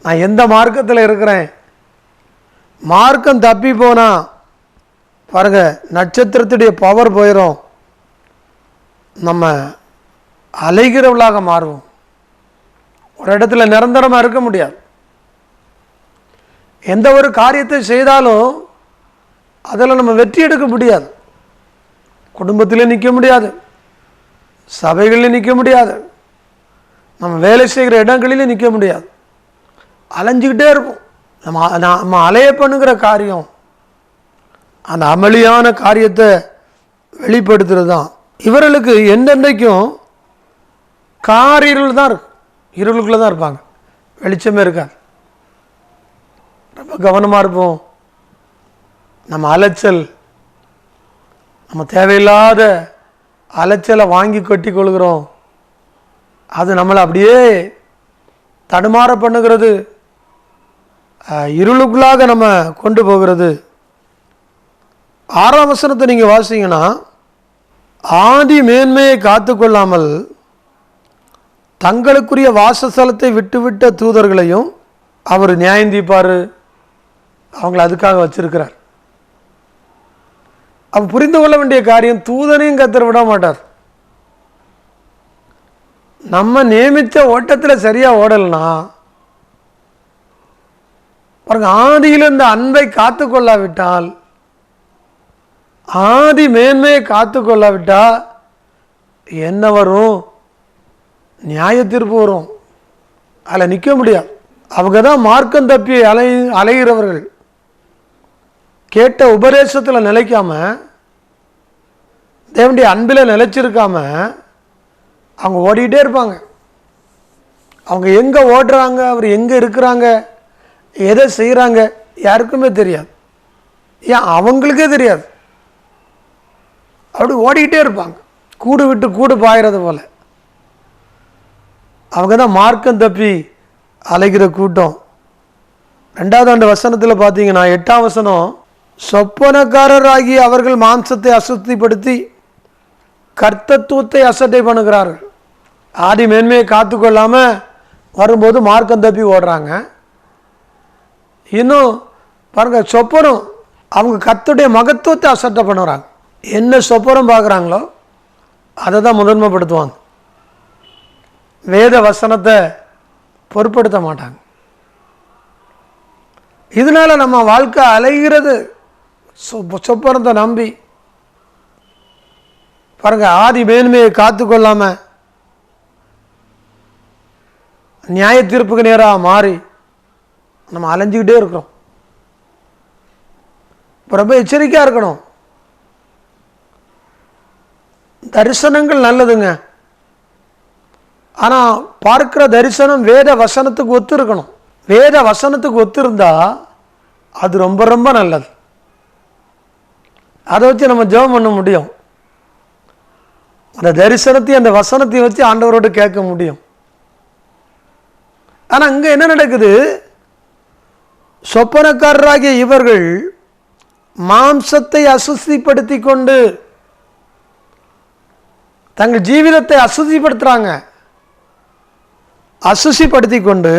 நான் எந்த மார்க்கத்தில் இருக்கிறேன். மார்க்கம் தப்பி போனால் பாருங்க, நட்சத்திரத்துடைய பவர் போயிடும். நம்ம அலைகிறவளாக மாறுவோம். ஒரு இடத்துல நிரந்தரமாக இருக்க முடியாது. எந்த ஒரு காரியத்தை செய்தாலும் அதில் நம்ம வெற்றி எடுக்க முடியாது. குடும்பத்தில் நிற்க முடியாது, சபைகளில் நிற்க முடியாது, நம்ம வேலை செய்கிற இடங்களிலும் நிற்க முடியாது. அலைஞ்சிக்கிட்டே இருப்போம். நம்ம அலைய பண்ணுகிற காரியம் அந்த அமளியான காரியத்தை வெளிப்படுத்துறது தான். இவர்களுக்கு என்னென்னைக்கும் காரிருள் தான் இருக்கும். இருளுக்குள்ளே தான் இருப்பாங்க, வெளிச்சமே இருக்காது. ரொம்ப கவனமாக இருப்போம். நம்ம அலைச்சல், நம்ம தேவையில்லாத அலைச்சலை வாங்கி கட்டி கொள்கிறோம். அது நம்மளை அப்படியே தடுமாற பண்ணுகிறது, இருளுக்குள்ளாக நம்ம கொண்டு போகிறது. 6ஆம் வசனத்தை நீங்கள் வாசிங்கன்னா, ஆதி மேன்மையை காத்து கொள்ளாமல் தங்களுக்குரிய வாசஸ்தலத்தை விட்டுவிட்ட தூதர்களையும் அவர் நியாயந்தீப்பார். அவங்கள அதுக்காக வச்சிருக்கிறார். அப்போ புரிந்து கொள்ள வேண்டிய காரியம், தூதனையும் கர்த்தர் விட மாட்டார். நம்ம நியமித்த ஓட்டத்தில் சரியாக ஓடலைன்னா பாருங்க, ஆதியில் இந்த அன்பை காத்து கொள்ளாவிட்டால், ஆதி மேன்மையை காத்து கொள்ளாவிட்டால் என்ன வரும்? நியாய தீர்ப்பு வரும். அதில் நிற்க முடியாது. அவங்க தான் மார்க்கம் தப்பி அலைகிறவர்கள். கேட்ட உபதேசத்தில் நிலைக்காம, தேவனுடைய அன்பில் நிலைச்சிருக்காம அவங்க ஓடிக்கிட்டே இருப்பாங்க. அவங்க எங்கே ஓடுறாங்க, அவர் எங்கே இருக்கிறாங்க, எதை செய்கிறாங்க யாருக்குமே தெரியாது. ஏன் அவங்களுக்கே தெரியாது. அப்படி ஓடிக்கிட்டே இருப்பாங்க, கூடு விட்டு கூடு பாயிறது போல. அவங்க தான் மார்க்கம் தப்பி அலைகிற கூட்டம். 2வது வசனத்தில் பார்த்தீங்கன்னா, 8ஆம் வசனம், சொப்பனக்காரராகி அவர்கள் மாம்சத்தை அசுத்திப்படுத்தி கர்த்தத்துவத்தை அசட்டை பண்ணுகிறார்கள். ஆதி மேன்மையை காத்து கொள்ளாமல் வரும்போது மார்க்கம் தப்பி ஓடுறாங்க. இன்னும் பாருங்க, சொப்பனம், அவங்க கர்த்தருடைய மகத்துவத்தை அசட்டை பண்ணுறாங்க. என்ன சொப்பனம் பார்க்குறாங்களோ அதை தான் முதன்மைப்படுத்துவாங்க. வேத வசனத்தை பொருட்படுத்த மாட்டாங்க. இதனால நம்ம வாழ்க்கை அலைகிறது சொப்பனத்தை நம்பி. பாருங்க, ஆதி மேன்மையை காத்து கொள்ளாம நியாய தீர்ப்புக்கு நேராக மாறி நம்ம அலைஞ்சிக்கிட்டே இருக்கிறோம். ரொம்ப எச்சரிக்கையாக இருக்கணும். தரிசனங்கள் நல்லதுங்க, ஆனால் பார்க்கிற தரிசனம் வேத வசனத்துக்கு ஒத்து இருக்கணும். வேத வசனத்துக்கு ஒத்து இருந்தா அது ரொம்ப ரொம்ப நல்லது. அதை வச்சு நம்ம ஜெபம் பண்ண முடியும். அந்த தரிசனத்தையும் அந்த வசனத்தையும் வச்சு ஆண்டவரோடு கேட்க முடியும். ஆனால் இங்கே என்ன நடக்குது? சொப்பனக்காரராகிய இவர்கள் மாம்சத்தை அசுத்திப்படுத்தி கொண்டு தங்கள் ஜீவிதத்தை அசுத்திப்படுத்துறாங்க. அசுசிப்படுத்தி கொண்டு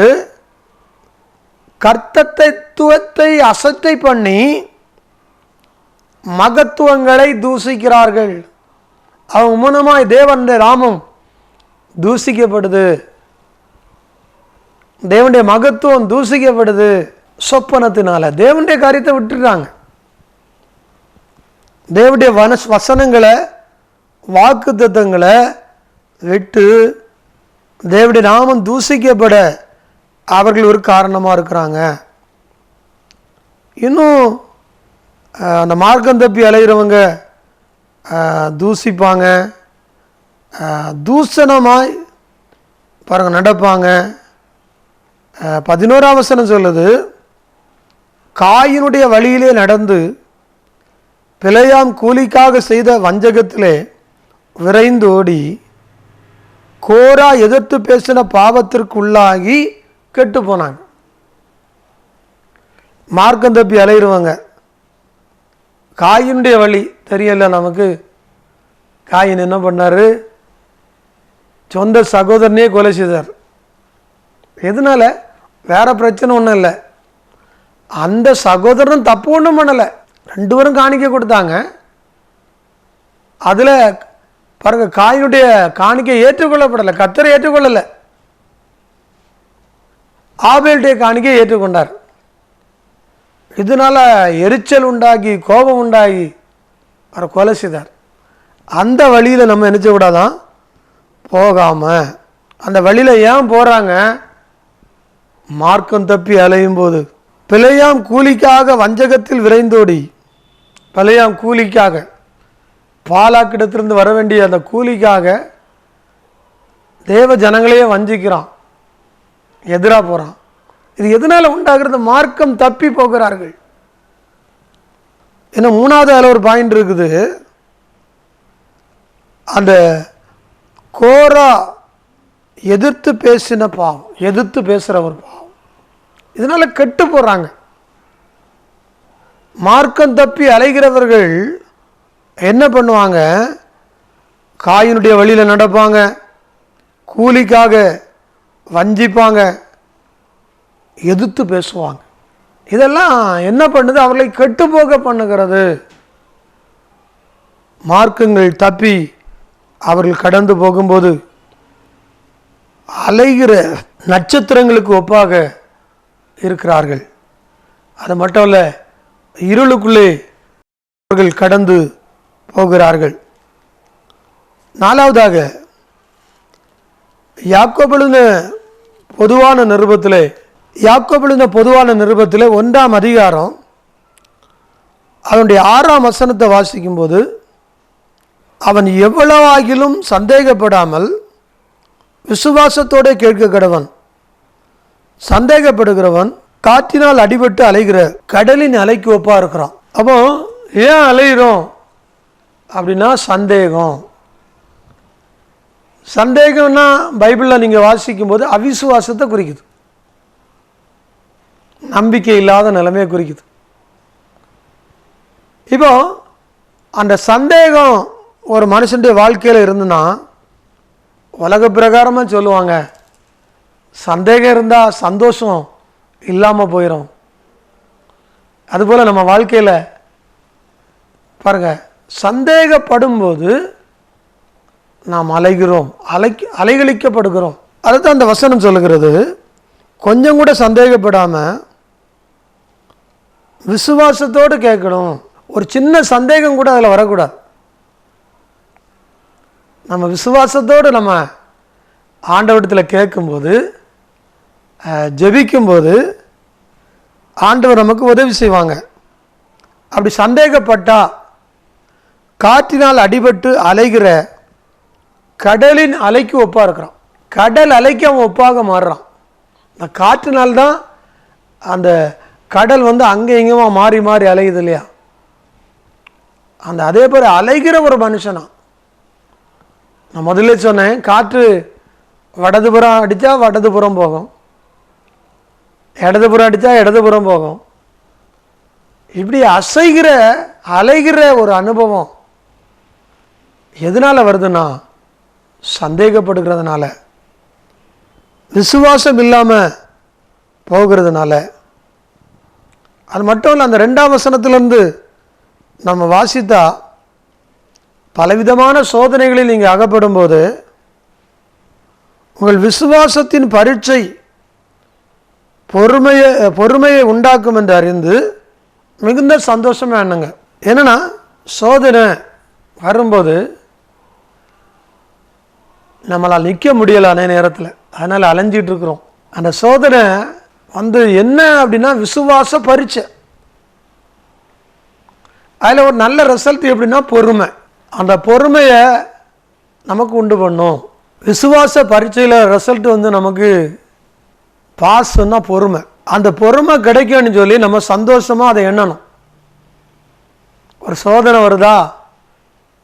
கர்த்தத்துவத்தை அசட்டை பண்ணி மகத்துவங்களை தூசிக்கிறார்கள். அவங்க மூலமாய் தேவனுடைய நாமம் தூசிக்கப்படுது, தேவனுடைய மகத்துவம் தூசிக்கப்படுது. சொப்பனத்தினால தேவனுடைய காரியத்தை விட்டுறாங்க. தேவனுடைய வசனங்களை, வாக்கு தத்தங்களை விட்டு தேவனுடைய நாமம் தூசிக்கப்பட அவர்கள் ஒரு காரணமாக இருக்கிறாங்க. இன்னும் அந்த மார்க்கம் தப்பி அலைகிறவங்க தூசிப்பாங்க, தூசணமாய் பாருங்க நடப்பாங்க. 11ஆம் வசனம் சொல்லுது, காயினுடைய வழியிலே நடந்து பிழையாம் கூலிக்காக செய்த வஞ்சகத்திலே விரைந்தோடி கோரா எதிர்த்து பேசின பாவத்திற்குள்ளாகி கெட்டு போனாங்க. மார்க்கம் தப்பி அலையிடுவாங்க. காயினுடைய வழி தெரியல நமக்கு. காயின் என்ன பண்ணார்? சொந்த சகோதரனே கொலை செய்தார். எதனால? வேறு பிரச்சனை ஒன்றும் இல்லை. அந்த சகோதரன் தப்பு ஒன்றும் பண்ணலை, 2 பேரும் காணிக்கை கொடுத்தாங்க. அதில் பாருங்க, காயினுடைய காணிக்கை ஏற்றுக்கொள்ளப்படலை, கர்த்தரை ஏற்றுக்கொள்ளலை, ஆபேலுடைய காணிக்கை ஏற்றுக்கொண்டார். இதனால் எரிச்சல் உண்டாகி கோபம் உண்டாகி அவர் கொலை செய்தார். அந்த வழியில் நம்ம நினச்ச கூடாதான் போகாமல், அந்த வழியில் ஏன் போகிறாங்க? மார்க்கம் தப்பி அலையும் போது, பிழையாம் கூலிக்காக வஞ்சகத்தில் விரைந்தோடி, பிழையாம் கூலிக்காக பாலாக்கிடத்திலிருந்து வர வேண்டிய அந்த கூலிக்காக தேவ ஜனங்களையே வஞ்சிக்கிறான், எதிராக போகிறான். இது எதனால் உண்டாகிறது? மார்க்கம் தப்பி போகிறார்கள். ஏன்னா 3வது அதில் ஒரு பாயிண்ட் இருக்குது. அந்த கோரா எதிர்த்து பேசின பாவம், எதிர்த்து பேசுகிற ஒரு பாவம், இதனால் கெட்டு போகிறாங்க. மார்க்கம் தப்பி அலைகிறவர்கள் என்ன பண்ணுவாங்க? காயினுடைய வழியில் நடப்பாங்க, கூலிக்காக வஞ்சிப்பாங்க, எதிர்த்து பேசுவாங்க. இதெல்லாம் என்ன பண்ணுது? அவர்களை கெட்டுப்போக பண்ணுகிறது. மார்க்கங்கள் தப்பி அவர்கள் கடந்து போகும்போது அலைகிற நட்சத்திரங்களுக்கு ஒப்பாக இருக்கிறார்கள். அது மட்டும் இல்லை, இருளுக்குள்ளே அவர்கள் கடந்து போகிறார்கள். 4வதாக யாக்கோபு எழுதின பொதுவான நிருபத்திலே 1ஆம் அதிகாரம் அதனுடைய 6ஆம் வசனத்தை வாசிக்கும்போது, அவன் எவ்வளவாகிலும் சந்தேகப்படாமல் விசுவாசத்தோடு கேட்க கடவன். சந்தேகப்படுகிறவன் காற்றினால் அடிபட்டு அலைகிற கடலின் அலைக்கு ஒப்பா இருக்கிறான். அப்போ ஏன் அலைகிறோம் அப்படின்னா சந்தேகம். சந்தேகம்னா பைபிளில் நீங்கள் வாசிக்கும் போது அவிசுவாசத்தை குறிக்குது, நம்பிக்கை இல்லாத நிலைமையை குறிக்குது. இப்போ அந்த சந்தேகம் ஒரு மனுஷனுடைய வாழ்க்கையில் இருந்துன்னா, உலக பிரகாரமாக சொல்லுவாங்க, சந்தேகம் இருந்தால் சந்தோஷம் இல்லாமல் போயிடும். அதுபோல் நம்ம வாழ்க்கையில் பாருங்கள், சந்தேகப்படும்போது நாம் அலைகிறோம், அலைகழிக்கப்படுகிறோம். அதுதான் அந்த வசனம் சொல்லுகிறது. கொஞ்சம் கூட சந்தேகப்படாமல் விசுவாசத்தோடு கேட்கணும். ஒரு சின்ன சந்தேகம் கூட அதில் வரக்கூடாது. நம்ம விசுவாசத்தோடு நம்ம ஆண்டவரிடத்தில் கேட்கும்போது, ஜெபிக்கும்போது ஆண்டவர் நமக்கு உதவி செய்வாங்க. அப்படி சந்தேகப்பட்டால் காற்றினால் அடிபட்டு அலைகிற கடலின் அலைக்கு ஒப்பாக இருக்கிறான். கடல் அலைக்கு அவன் ஒப்பாக மாறுறான். இந்த காற்றினால்தான் அந்த கடல் அங்கே இங்கேயுமா மாறி மாறி அலையுது இல்லையா? அந்த அதே போல் அலைகிற ஒரு மனுஷனா. நான் முதல்ல சொன்னேன், காற்று வடதுபுறம் அடித்தா வடதுபுறம் போகும், இடதுபுறம் அடித்தா இடதுபுறம் போகும். இப்படி அலைகிற ஒரு அனுபவம் எதனால் வருதுன்னா சந்தேகப்படுகிறதுனால, விசுவாசம் இல்லாமல் போகிறதுனால. அது மட்டும் இல்லை, அந்த 2ஆம் வசனத்திலிருந்து நம்ம வாசித்தா, பலவிதமான சோதனைகளில் நீங்கள் அகப்படும் போது உங்கள் விசுவாசத்தின் பரீட்சை பொறுமையை உண்டாக்கும் என்று அறிந்து மிகுந்த சந்தோஷமே எண்ணுங்க. என்னன்னா, சோதனை வரும்போது நம்மளால் நிற்க முடியலை அதே நேரத்தில், அதனால் அலைஞ்சிட்டு இருக்கிறோம். அந்த சோதனை என்ன அப்படின்னா விசுவாச பரீட்சை. அதில் ஒரு நல்ல ரிசல்ட் எப்படின்னா பொறுமை. அந்த பொறுமையை நமக்கு உண்டு பண்ணும். விசுவாச பரீட்சையில் ரிசல்ட் நமக்கு பாஸ்ன்னா பொறுமை. அந்த பொறுமை கிடைக்கும்னு சொல்லி நம்ம சந்தோஷமாக அதை எண்ணணும். ஒரு சோதனை வருதா,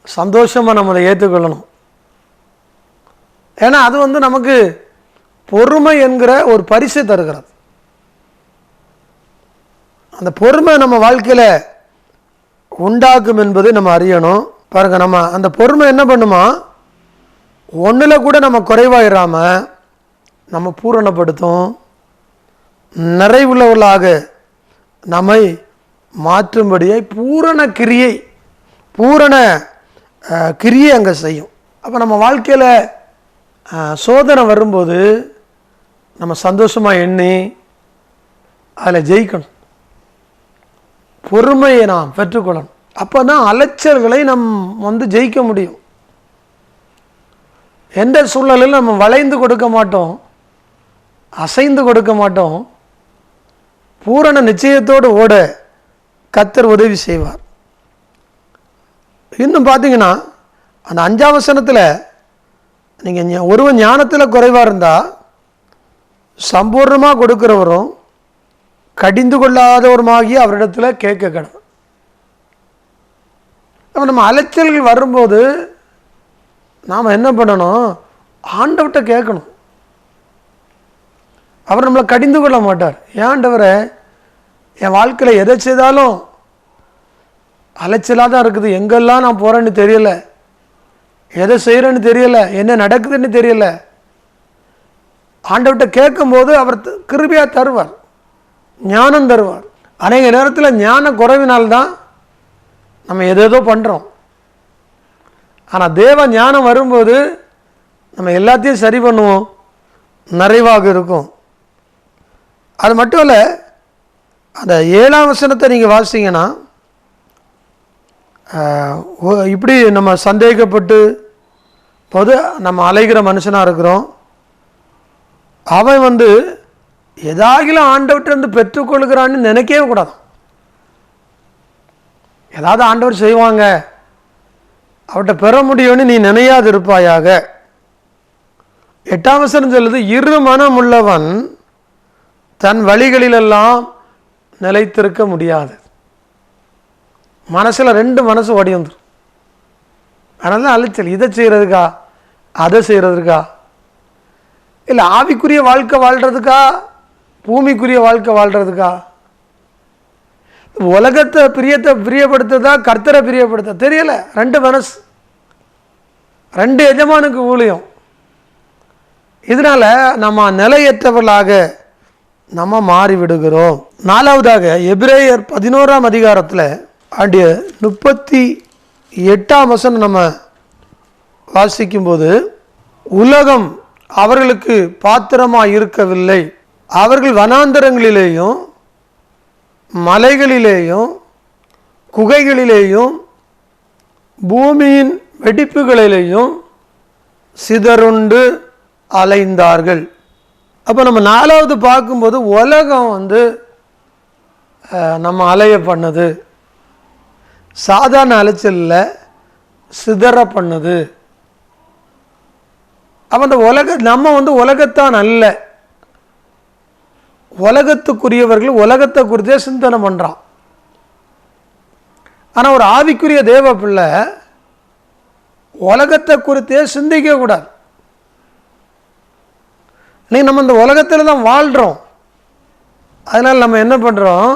சந்தோஷமாக நம்ம அதை ஏற்றுக்கொள்ளணும். ஏன்னா அது நமக்கு பொறுமை என்கிற ஒரு பரிசை தருகிறது. அந்த பொறுமை நம்ம வாழ்க்கையில் உண்டாக்கும் என்பதை நம்ம அறியணும். பாருங்க, நம்ம அந்த பொறுமை என்ன பண்ணுமா, ஒன்றில் கூட நம்ம குறைவாயிராமல் நம்ம பூரணப்படுத்தும். நிறைவுள்ளவர்களாக நம்மை மாற்றும்படியை பூரண கிரியை அங்கே செய்யும். அப்போ நம்ம வாழ்க்கையில் சோதனை வரும்போது நம்ம சந்தோஷமாக எண்ணி அதில் ஜெயிக்கணும். பொறுமையை நாம் பெற்றுக்கொள்ளணும். அப்போ தான் அலைச்சல்களை ஜெயிக்க முடியும். எந்த சூழ்நிலையில் நம்ம வளைந்து கொடுக்க மாட்டோம், அசைந்து கொடுக்க மாட்டோம். பூரண நிச்சயத்தோடு ஓட கர்த்தர் உதவி செய்வார். இன்னும் பார்த்தீங்கன்னா அந்த 5ஆம் வசனத்தில் நீங்கள் ஒருவன் ஞானத்தில் குறைவாக இருந்தால் சம்பூர்ணமாக கொடுக்கிறவரும் கடிந்து கொள்ளாதவருமாகி அவரிடத்தில் கேட்க கடவுள். அப்போ நம்ம அலைச்சல்கள் வரும்போது நாம் என்ன பண்ணணும்? ஆண்டவர்கிட்ட கேட்கணும். அவர் நம்மளை கடிந்து கொள்ள மாட்டார். ஏன் ஆண்டவரே, என் வாழ்க்கையில் எதை செய்தாலும் அலைச்சலாக தான் இருக்குது, எங்கெல்லாம் நான் போகிறேன்னு தெரியல, எதை செய்கிறேன்னு தெரியல, என்ன நடக்குதுன்னு தெரியல. ஆண்டவர்கிட்ட கேட்கும்போது அவர் கிருபையாக தருவார், ஞானம் தருவார். அநேக நேரத்தில் ஞான குறைவினால்தான் நம்ம எதேதோ பண்ணுறோம். ஆனால் தேவ ஞானம் வரும்போது நம்ம எல்லாத்தையும் சரி பண்ணுவோம், நிறைவாக இருக்கும். அது மட்டும் இல்லை, அந்த 7ஆம் வசனத்தை நீங்கள் வாசிங்கன்னா இப்படி நம்ம சந்தேகப்பட்டு போது நம்ம அலைகிற மனுஷனாக இருக்கிறோம். அவன் எதாகிலும் ஆண்டவர்கிட்ட பெற்றுக்கொள்கிறான்னு நினைக்கவே கூடாது. ஏதாவது ஆண்டவர் செய்வாங்க, அவர்கிட்ட பெற முடியும்னு நீ நினையாது இருப்பாயாக. 8ஆம் வசனம் சொல்லுது, இரு மனம் உள்ளவன் தன் வழிகளிலெல்லாம் நிலைத்திருக்க முடியாது. மனசில் 2 மனசு ஓடி வந்துடும். அதனால தான் அலைச்சல். இதை செய்கிறதுக்கா, அதை செய்கிறதுக்கா, இல்லை ஆவிக்குரிய வாழ்க்கை வாழ்கிறதுக்கா, பூமிக்குரிய வாழ்க்கை வாழ்கிறதுக்கா, உலகத்தை பிரியப்படுத்துதா, கர்த்தரை பிரியப்படுத்த தெரியல. 2 மனசு, 2 எஜமானுக்கு ஊழியம். இதனால நம்ம நிலையற்றவர்களாக நம்ம மாறிவிடுகிறோம். 4வதாக எபிரேயர் 11ஆம் அதிகாரத்தில் 38ஆம் வசனம் நம்ம வாசிக்கும்போது, உலகம் அவர்களுக்கு பாத்திரமாக இருக்கவில்லை, அவர்கள் வனாந்தரங்களிலேயும் மலைகளிலேயும் குகைகளிலேயும் பூமியின் வெடிப்புகளிலேயும் சிதறுண்டு அலைந்தார்கள். அப்போ நம்ம 4வது பார்க்கும்போது உலகம் நம்ம அலைய பண்ணது, சாதாரண அலைச்சலில் சிதற பண்ணது. அப்போ அந்த நம்ம உலகத்தான் அல்ல, உலகத்துக்குரியவர்கள் உலகத்தை குறித்தே சிந்தனை பண்ணுறான். ஆனால் ஒரு ஆவிக்குரிய தேவ பிள்ளை உலகத்தை குறித்தே சிந்திக்க கூடாது. இன்னைக்கு நம்ம இந்த உலகத்தில் தான் வாழ்கிறோம். அதனால் நம்ம என்ன பண்ணுறோம்?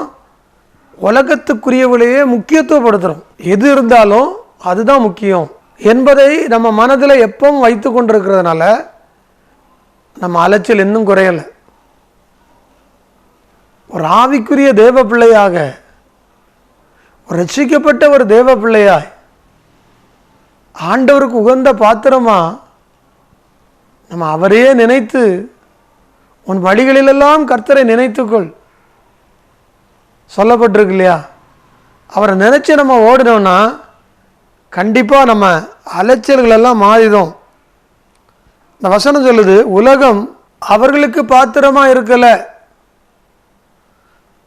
உலகத்துக்குரியவளையே முக்கியத்துவப்படுத்துகிறோம். எது இருந்தாலும் அதுதான் முக்கியம் என்பதை நம்ம மனதில் எப்பவும் வைத்து கொண்டிருக்கிறதுனால நம்ம அலைச்சல் இன்னும் குறையலை. ஒரு ஆவிக்குரிய தேவ பிள்ளையாக, ஒரு ரட்சிக்கப்பட்ட ஒரு தேவ பிள்ளையாய், ஆண்டவருக்கு உகந்த பாத்திரமா நம்ம அவரையே நினைத்து, உன் வழிகளிலெல்லாம் கர்த்தரை நினைத்துக்கொள் சொல்லப்பட்டிருக்கு இல்லையா? அவரை நினைச்சு நம்ம ஓடினோம்னா கண்டிப்பாக நம்ம அலைச்சல்களெல்லாம் மாறிடும். இந்த வசனம் சொல்லுது, உலகம் அவர்களுக்கு பாத்திரமாக இருக்கலை.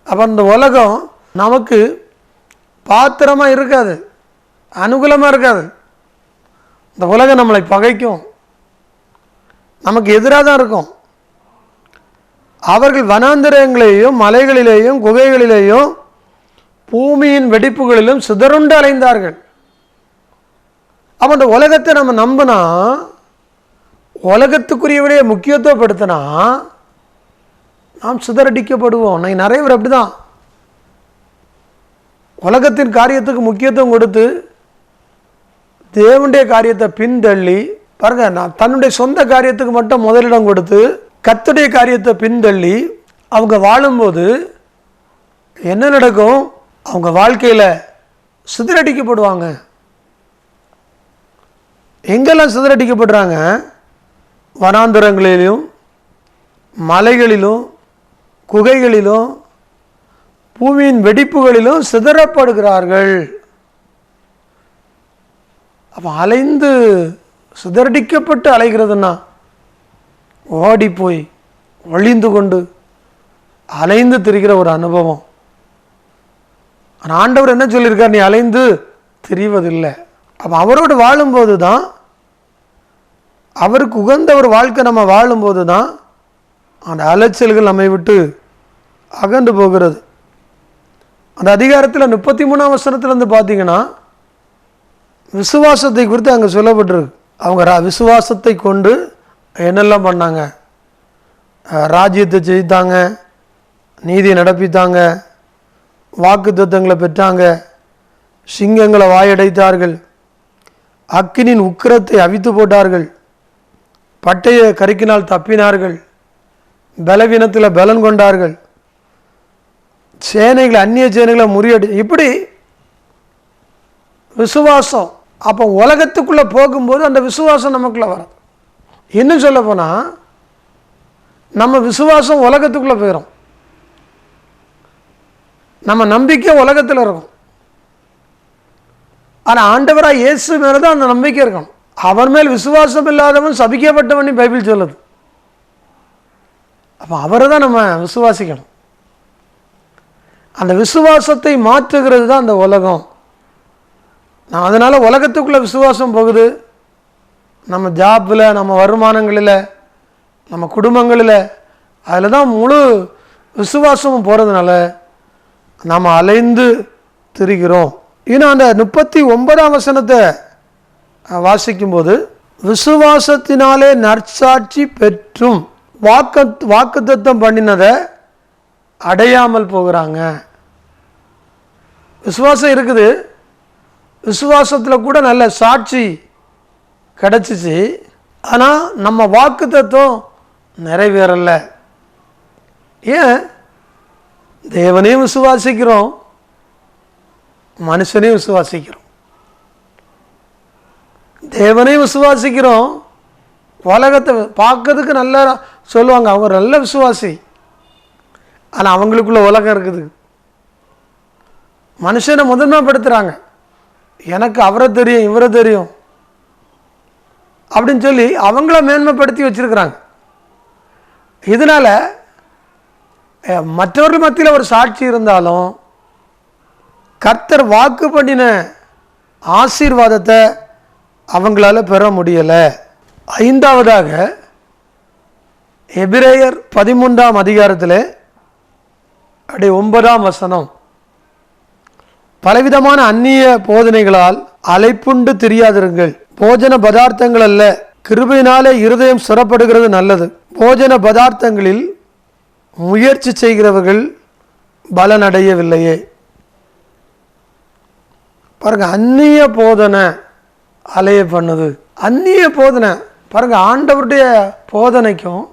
அப்போ அந்த உலகம் நமக்கு பாத்திரமாக இருக்காது, அனுகூலமாக இருக்காது. இந்த உலகம் நம்மளை பகைக்கும், நமக்கு எதிராக தான் இருக்கும். அவர்கள் வனாந்தரங்களிலேயும் மலைகளிலேயும் குகைகளிலேயும் பூமியின் வெடிப்புகளிலும் சிதறுண்டு அலைந்தார்கள். அப்போ அந்த உலகத்தை நம்ம நம்பினா, உலகத்துக்குரியவரையே முக்கியத்துவப்படுத்தினா நாம் சிதறடிக்கப்படுவோம். நான் நிறைய பேர் அப்படி தான் உலகத்தின் காரியத்துக்கு முக்கியத்துவம் கொடுத்து தேவனுடைய காரியத்தை பின்தள்ளி பாருங்க, நான் தன்னுடைய சொந்த காரியத்துக்கு மட்டும் முதலிடம் கொடுத்து கர்த்தருடைய காரியத்தை பின்தள்ளி அவங்க வாழும்போது என்ன நடக்கும்? அவங்க வாழ்க்கையில் சிதறடிக்கப்படுவாங்க. எங்கெல்லாம் சிதறடிக்கப்படுறாங்க? வனாந்தரங்களிலும், மலைகளிலும், குகைகளிலும், பூமியின் வெடிப்புகளிலும் சிதறப்படுகிறார்கள். அப்போ அலைந்து சிதறடிக்கப்பட்டு அலைகிறதுன்னா ஓடி போய் ஒளிந்து கொண்டு அலைந்து திரிகிற ஒரு அனுபவம். ஆனால் ஆண்டவர் என்ன சொல்லியிருக்கார்? நீ அலைந்து திரிவதில்லை. அப்போ அவரோடு வாழும்போது தான், அவருக்கு உகந்த ஒரு வாழ்க்கை நம்ம வாழும்போது தான் அந்த அலைச்சல்கள் நம்மை விட்டு அகன்று போகிறது. அந்த அதிகாரத்தில் 33ஆம் வசனத்திலேருந்து பார்த்தீங்கன்னா விசுவாசத்தை குறித்து அங்கே சொல்லப்பட்டிருக்கு. அவங்க விசுவாசத்தை கொண்டு என்னெல்லாம் பண்ணாங்க? ராஜ்யத்தை ஜெயித்தாங்க, நீதியை நடப்பித்தாங்க, வாக்கு தத்தங்களை பெற்றாங்க, சிங்கங்களை வாயடைத்தார்கள், அக்கினின் உக்கிரத்தை அவித்து போட்டார்கள், பட்டய கருக்கினால் தப்பினார்கள், பலவீனத்தில் பலன் கொண்டார்கள், சேனைகளை அந்நிய சேனைகளை முறியடி. இப்படி விசுவாசம். அப்போ உலகத்துக்குள்ளே போகும்போது அந்த விசுவாசம் நமக்குள்ளே வரும். இன்னும் சொல்ல போனால் நம்ம விசுவாசம் உலகத்துக்குள்ளே போயிடும். நம்ம நம்பிக்கை உலகத்தில் இருக்கும். ஆனால் ஆண்டவராக இயேசு மேலே தான் அந்த நம்பிக்கை இருக்கணும். அவர் மேல் விசுவாசம் இல்லாதவன் சபிக்கப்பட்டவன் பைபிள் சொல்லுது. அப்போ அவரை தான் நம்ம விசுவாசிக்கணும். அந்த விசுவாசத்தை மாற்றுகிறது தான் அந்த உலகம். நான் அதனால் உலகத்துக்குள்ளே விசுவாசம் போகுது. நம்ம ஜாப்பில், நம்ம வருமானங்களில், நம்ம குடும்பங்களில், அதில் தான் முழு விசுவாசமும் போகிறதுனால நாம் அலைந்து திரிகிறோம். இன்னும் அந்த 39ஆம் வசனத்தை வாசிக்கும்போது, விசுவாசத்தினாலே நற்சாட்சி பெற்றும் வாக்குத்தத்தம் பண்ணினதை அடையாமல் போகிறாங்க. விசுவாசம் இருக்குது, விசுவாசத்தில் கூட நல்ல சாட்சி கிடச்சிச்சு, ஆனால் நம்ம வாக்குத்தத்தம் நிறைவேறலை. ஏன்? தேவனையும் விசுவாசிக்கிறோம், மனுஷனையும் விசுவாசிக்கிறோம். தேவனையும் விசுவாசிக்கிறோம், உலகத்தை பார்க்கறதுக்கு நல்லா சொல்லுவாங்க அவங்க நல்ல விசுவாசி, ஆனால் அவங்களுக்குள்ள உலகம் இருக்குது. மனுஷனை முதன்மைப்படுத்துகிறாங்க. எனக்கு அவரை தெரியும், இவரை தெரியும் அப்படின்னு சொல்லி அவங்கள மேன்மைப்படுத்தி வச்சிருக்கிறாங்க. இதனால் மற்றவர்கள் மத்தியில் ஒரு சாட்சி இருந்தாலும் கர்த்தர் வாக்கு பண்ணின ஆசீர்வாதத்தை அவங்களால பெற முடியலை. 5வதாக எபிரேயர் 13ஆம் அதிகாரத்தில் 9ஆம் வசனம், பலவிதமான அந்நிய போதனைகளால் அலைப்புண்டு திரியாதிருங்கள். போஜன பதார்த்தங்கள் அல்ல, கிருபையினாலே இருதயம் சுரப்படுகிறது நல்லது. போஜன பதார்த்தங்களில் முயற்சி செய்கிறவர்கள் பலனடையவில்லையே. பாருங்க, அந்நிய போதனை அலைய பண்ணுது. அந்நிய போதனை பாருங்க, ஆண்டவருடைய போதனைக்கும்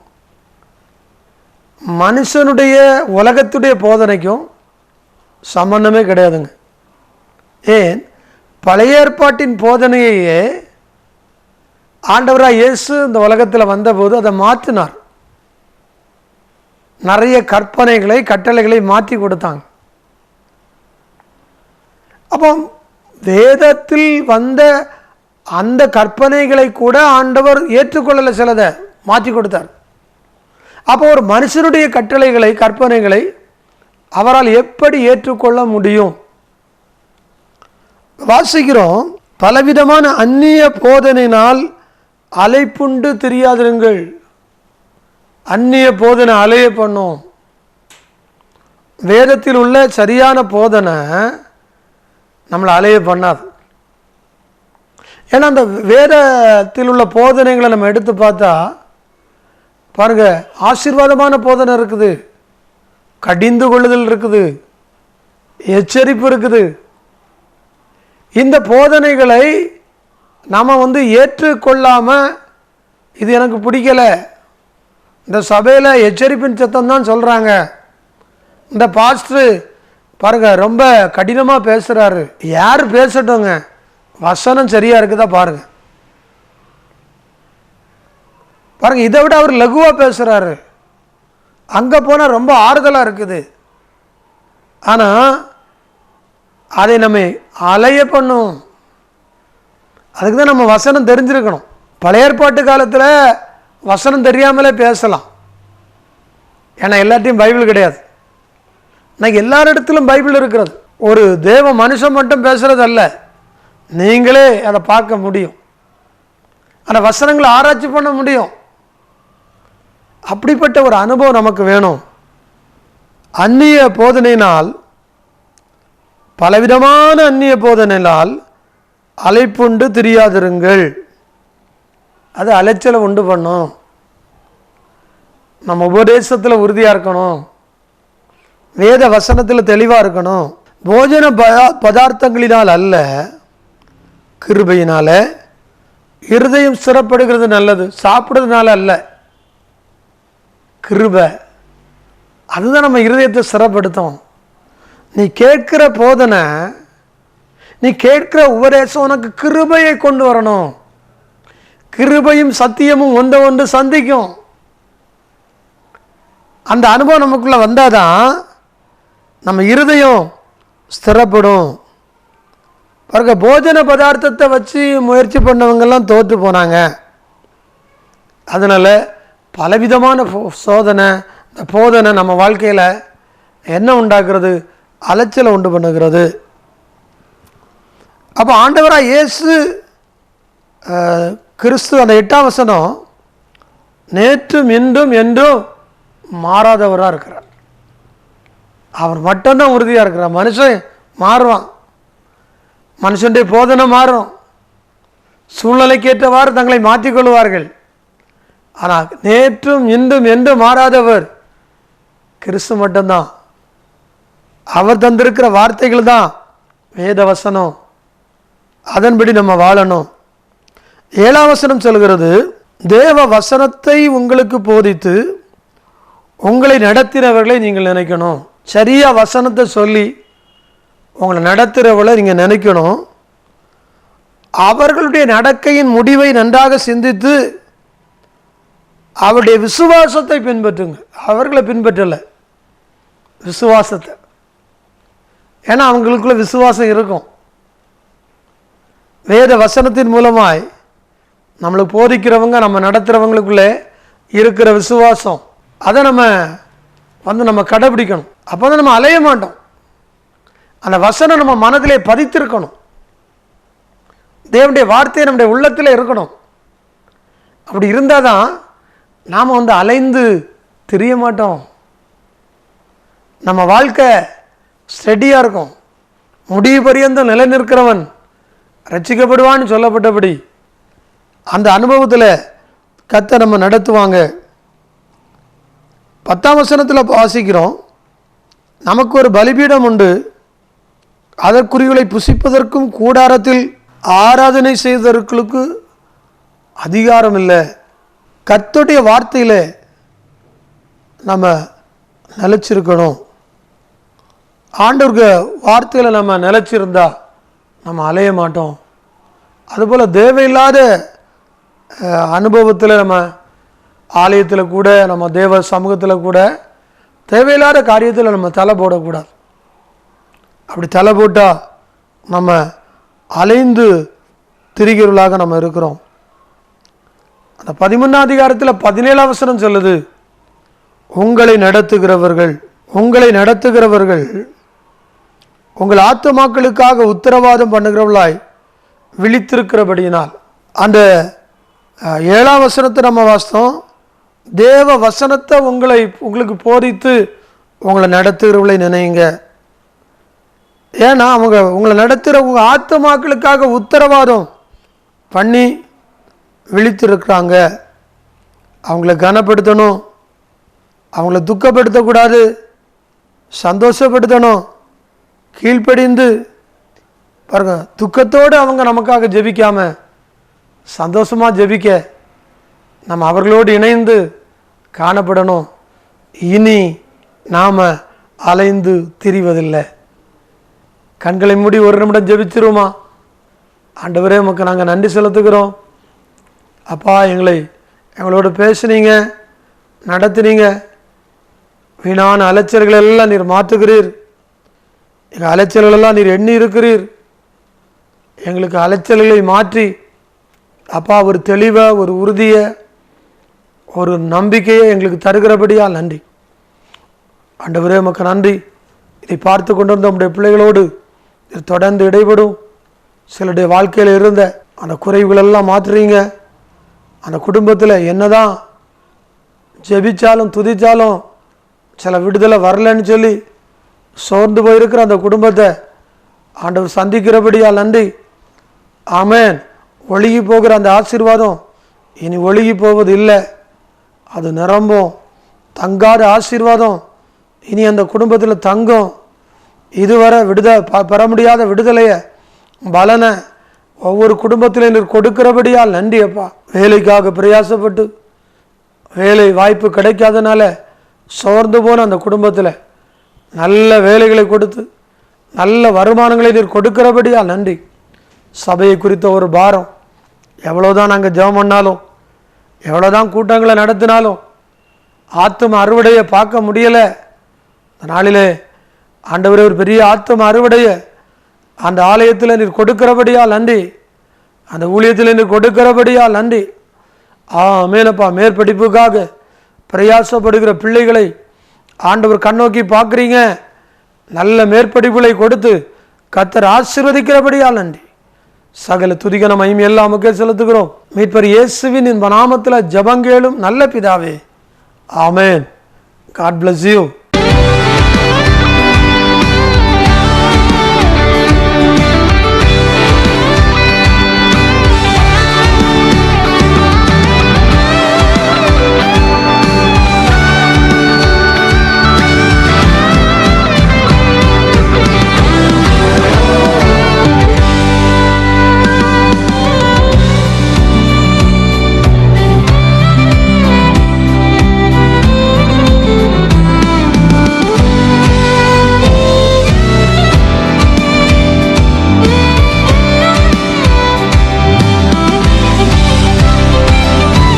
மனுஷனுடைய உலகத்துடைய போதனைக்கும் சம்பந்தமே கிடையாதுங்க. ஏன்? பழைய ஏற்பாட்டின் போதனையே ஆண்டவராக இயேசு இந்த உலகத்தில் வந்தபோது அதை மாற்றினார். நிறைய கற்பனைகளை, கட்டளைகளை மாற்றி கொடுத்தாங்க. அப்போ வேதத்தில் வந்த அந்த கற்பனைகளை கூட ஆண்டவர் ஏற்றுக்கொள்ளலை, சிலதை மாற்றி கொடுத்தார். அப்போ ஒரு மனுஷனுடைய கட்டளைகளை, கற்பனைகளை அவரால் எப்படி ஏற்றுக்கொள்ள முடியும்? வாசிக்கிறோம், பலவிதமான அந்நிய போதனையினால் அலைப்புண்டு தெரியாதிருங்கள். அந்நிய போதனை அலைய பண்ணும். வேதத்தில் உள்ள சரியான போதனை நம்மளை அலைய பண்ணாது. ஏன்னா அந்த வேதத்தில் உள்ள போதனைகளை நம்ம எடுத்து பார்த்தா பாருங்க, ஆசீர்வாதமான போதனை இருக்குது, கடிந்து கொள்ளுதல் இருக்குது, எச்சரிப்பு இருக்குது. இந்த போதனைகளை நாம் ஏற்றுக்கொள்ளாமல் இது எனக்கு பிடிக்கலை, இந்த சபையில் எச்சரிப்பின் சத்தம் தான் சொல்கிறாங்க. இந்த பாஸ்டர் பாருங்க ரொம்ப கடினமாக பேசுகிறாரு. யார் பேசட்டுங்க, வசனம் சரியாக இருக்குதா பாருங்க. பாருங்க, இதை விட அவர் லகுவாக பேசுகிறாரு. அங்கே போனால் ரொம்ப ஆறுதலாக இருக்குது. ஆனால் அதை நம்ம அலைய பண்ணும். அதுக்கு தான் நம்ம வசனம் தெரிஞ்சிருக்கணும். பழைய ஏற்பாட்டு காலத்தில் வசனம் தெரியாமலே பேசலாம். ஏன்னா எல்லாத்தையும் பைபிள் கிடையாது. இன்னைக்கு எல்லாரிடத்திலும் பைபிள் இருக்கிறது. ஒரு தேவ மனுஷன் மட்டும் பேசுறது அல்ல, நீங்களே அதை பார்க்க முடியும். அந்த வசனங்களை ஆராய்ச்சி பண்ண முடியும். அப்படிப்பட்ட ஒரு அனுபவம் நமக்கு வேணும். அந்நிய போதனையினால், பலவிதமான அந்நிய போதனையினால் அலைப்புண்டு தெரியாதிருங்கள். அது அலைச்சலை உண்டு பண்ணும். நம்ம உபதேசத்தில் உறுதியாக இருக்கணும், வேத வசனத்தில் தெளிவாக இருக்கணும். போஜன பதார்த்தங்களினால் அல்ல, கிருபையினால. இருதயம் சிறப்படுகிறது நல்லது, சாப்பிட்றதுனால அல்ல. கிருபை அதுதான் நம்ம இருதயத்தை சிறப்படுத்தும். நீ கேட்கிற போதனை, நீ கேட்கிற உபதேசம் உனக்கு கிருபையை கொண்டு வரணும். கிருபையும் சத்தியமும் ஒன்று சந்திக்கும். அந்த அனுபவம் நமக்குள்ள வந்தாதான் நம்ம இருதயம் ஸ்திரப்படும். பாருங்க, போஜன பதார்த்தத்தை வச்சு முயற்சி பண்ணவங்கெல்லாம் தோற்று போனாங்க. அதனால் பலவிதமான சோதனை, இந்த போதனை நம்ம வாழ்க்கையில் என்ன உண்டாக்குறது? அலைச்சலை உண்டு பண்ணுகிறது. அப்போ ஆண்டவராக இயேசு கிறிஸ்து, அந்த 8ஆம் வசனம், நேற்றும் இன்றும் என்றும் மாறாதவராக இருக்கிறார். அவர் மட்டும்தான் உறுதியாக இருக்கிறார். மனுஷன் மாறுவான், மனுஷனுடைய போதனை மாறும், சூழ்நிலைக்கு ஏற்றவாறு தங்களை மாற்றிக்கொள்வார்கள். ஆனால் நேற்றும் இன்றும் என்றும் மாறாதவர் கிறிஸ்து மட்டும்தான். அவர் தந்திருக்கிற வார்த்தைகள் தான் வேத வசனம். அதன்படி நம்ம வாழணும். 7ஆம் வசனம் சொல்கிறது, தேவ வசனத்தை உங்களுக்கு போதித்து உங்களை நடத்தினவர்களை நீங்கள் நினைக்கணும். சரியா வசனத்தை சொல்லி உங்களை நடத்துகிறவர்களை நீங்கள் நினைக்கணும். அவர்களுடைய நடக்கையின் முடிவை நன்றாக சிந்தித்து அவருடைய விசுவாசத்தை பின்பற்றுங்க. அவர்களை பின்பற்றலை, விசுவாசத்தை. ஏன்னா அவங்களுக்குள்ள விசுவாசம் இருக்கும். வேத வசனத்தின் மூலமாய் நம்மளுக்கு போதிக்கிறவங்க, நம்ம நடத்துகிறவங்களுக்குள்ளே இருக்கிற விசுவாசம், அதை நம்ம கடைபிடிக்கணும். அப்போ தான் நம்ம அலைய மாட்டோம். அந்த வசனம் நம்ம மனதிலே பதித்திருக்கணும். தேவனுடைய வார்த்தையை நம்முடைய உள்ளத்தில் இருக்கணும். அப்படி இருந்தால் தான் நாம் அலைந்து தெரிய மாட்டோம். நம்ம வாழ்க்கை ஸ்டெடியாக இருக்கும். முடிவு பரியந்தம் நிலை நிற்கிறவன் ரட்சிக்கப்படுவான்னு சொல்லப்பட்டபடி அந்த அனுபவத்தில் கர்த்தர் நம்ம நடத்துவாங்க. 10ஆம் வசனத்தில் வாசிக்கிறோம், நமக்கு ஒரு பலிபீடம் உண்டு, அதற்குறிகளை புசிப்பதற்கும் கூடாரத்தில் ஆராதனை செய்வதற்கு அதிகாரம் இல்லை. கர்த்தருடைய வார்த்தையில் நம்ம நிலைச்சிருக்கணும். ஆண்டவருக்கு வார்த்தையில் நம்ம நிலைச்சிருந்தா நம்ம அலைய மாட்டோம். அதுபோல் தேவையில்லாத அனுபவத்தில், நம்ம ஆலயத்தில் கூட, நம்ம தேவ சமூகத்தில் கூட தேவையில்லாத காரியத்தில் நம்ம தலை போடக்கூடாது. அப்படி தலை போட்டால் நம்ம அலைந்து திரிகிறவர்களாக நம்ம இருக்கிறோம். அந்த 13ஆம் அதிகாரத்தில் 17ஆம் வசனம் சொல்லுது, உங்களை நடத்துகிறவர்கள் உங்கள் ஆத்துமாக்களுக்காக உத்தரவாதம் பண்ணுகிறவர்களாய் விழித்திருக்கிறபடியினால். அந்த 7ஆம் வசனத்தை நம்ம வாசித்தோம், தேவ வசனத்தை உங்களுக்கு போதித்து உங்களை நடத்துகிறவர்களை நினைங்க. ஏன்னா உங்களை நடத்துகிற உங்கள் ஆத்துமாக்களுக்காக உத்தரவாதம் பண்ணி விழித்திருக்கிறாங்க. அவங்கள கனப்படுத்தணும், அவங்கள துக்கப்படுத்தக்கூடாது, சந்தோஷப்படுத்தணும், கீழ்ப்படிந்து. பாருங்க, துக்கத்தோடு அவங்க நமக்காக ஜெபிக்காம சந்தோஷமாக ஜெபிக்க நம்ம அவர்களோடு இணைந்து காணப்படணும். இனி நாம் அலைந்து திரிவதில்லை. கண்களை மூடி ஒரு நிமிடம் ஜெபிச்சிருவோமா? ஆண்டவரே, உமக்கு நாங்கள் நன்றி செலுத்துகிறோம். அப்பா, எங்களோட பேசுனீங்க, நடத்துனீங்க. வீணான அலைச்சல்கள் எல்லாம் நீர் மாற்றுகிறீர். எங்கள் அலைச்சல்களெல்லாம் நீர் எண்ணி இருக்கிறீர். எங்களுக்கு அலைச்சல்களை மாற்றி அப்பா ஒரு தெளிவை, ஒரு உறுதியை, ஒரு நம்பிக்கையை எங்களுக்கு தருகிறபடியால் நன்றி. ஆண்டவரே, உமக்கு நன்றி. இதை பார்த்து கொண்டிருந்த நம்முடைய பிள்ளைகளோடு தொடர்ந்து இடைபடும். சிலருடைய வாழ்க்கையில் இருந்த அந்த குறைவுகளெல்லாம் மாற்றுறீங்க. அந்த குடும்பத்தில் என்னதான் ஜெபிச்சாலும் துதிச்சாலும் சில விடுதலை வரலன்னு சொல்லி சோர்ந்து போயிருக்கிற அந்த குடும்பத்தை ஆண்டவர் சந்திக்கிறபடியால் நன்றி. ஆமேன். ஒழுகி போகிற அந்த ஆசீர்வாதம் இனி ஒழுகி போவது இல்லை, அது நிரம்பும். தங்காத ஆசீர்வாதம் இனி அந்த குடும்பத்தில் தங்கும். இதுவரை பெற முடியாத விடுதலையை, பலனை ஒவ்வொரு குடும்பத்திலும் நீர் கொடுக்கிறபடியால் நன்றி அப்பா. வேலைக்காக பிரயாசப்பட்டு வேலை வாய்ப்பு கிடைக்காதனால சோர்ந்து போன அந்த குடும்பத்தில் நல்ல வேலைகளை கொடுத்து நல்ல வருமானங்களை நீர் கொடுக்கிறபடியால் நன்றி. சபையை குறித்த ஒரு பாரம், எவ்வளோதான் நாங்கள் ஜெபம் பண்ணாலும், எவ்வளோதான் கூட்டங்களை நடத்தினாலும் ஆத்தும அறுவடையை பார்க்க முடியலை. அந்த நாளிலே ஆண்டவரே, ஒரு பெரிய ஆத்தும அறுவடையை அந்த ஆலயத்தில் நீர் கொடுக்கிறபடியால் நன்றி. அந்த ஊழியத்தில் நீர் கொடுக்கிறபடியால் நன்றி. ஆமேனப்பா. மேற்படிப்புக்காக பிரயாசப்படுகிற பிள்ளைகளை ஆண்டவர் கண்ணோக்கி பார்க்குறீங்க. நல்ல மேற்படிப்புகளை கொடுத்து கர்த்தர் ஆசீர்வதிக்கிறபடியால் நன்றி. சகல துதிகன மகிமை எல்லாம் நமக்கே செலுத்துகிறோம். மீட்பர் இயேசுவின் நாமத்தில் ஜெபங்கேளும் நல்ல பிதாவே. ஆமேன். God bless you.